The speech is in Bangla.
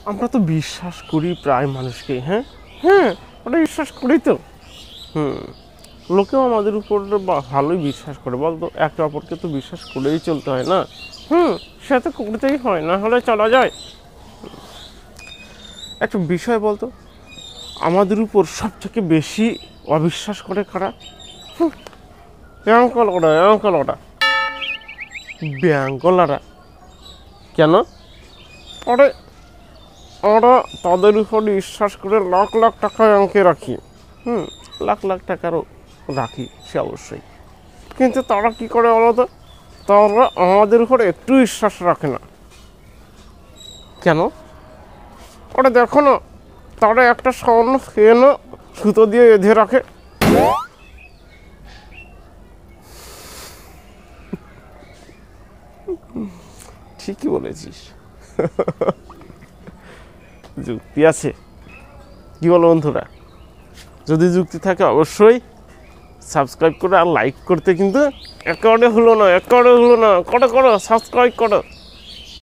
আমরা তো বিশ্বাস করি প্রায় মানুষকে, হ্যাঁ হ্যাঁ, ওটা বিশ্বাস করি তো। লোকেও আমাদের উপর ভালোই বিশ্বাস করে, বলতো একে অপরকে তো বিশ্বাস করেই চলতে হয় না। সে তো করতেই হয়, না হলে চলা যায়। একটা বিষয় বলতো, আমাদের উপর সবথেকে বেশি অবিশ্বাস করে কারা? ব্যাঙ্কওয়ালারা। ব্যাঙ্কওয়ালারা কেন? ওরা ওরা তাদের উপর বিশ্বাস করে লাখ লাখ টাকা অঙ্কে রাখি, লাখ লাখ টাকারও রাখি সে অবশ্যই। কিন্তু তারা কি করে বলো তো? তারা আমাদের উপর একটু বিশ্বাস রাখে না। কেন? ওরা দেখো না, তারা একটা স্বর্ণ ফেন সুতো দিয়ে বেঁধে রাখে। ঠিকই বলেছিস, যুক্তি আছে। কি বলো বন্ধুরা? যদি যুক্তি থাকে অবশ্যই সাবস্ক্রাইব করো, আর লাইক করতে কিন্তু একেবারে হলো না, করো সাবস্ক্রাইব করো।